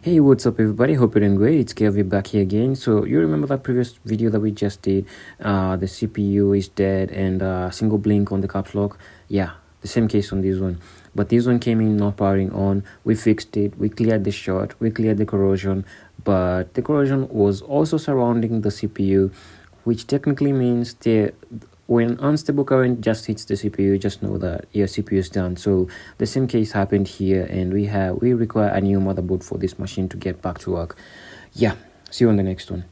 Hey, what's up everybody? Hope you're doing great. It's Kelvin back here again. So you remember that previous video that we just did? The CPU is dead and single blink on the caps lock. Yeah, the same case on this one. But this one came in not powering on. We fixed it. We cleared the short. We cleared the corrosion. But the corrosion was also surrounding the CPU, which technically means when unstable current just hits the CPU, just know that your CPU is done. So the same case happened here, and we require a new motherboard for this machine to get back to work. Yeah, see you on the next one.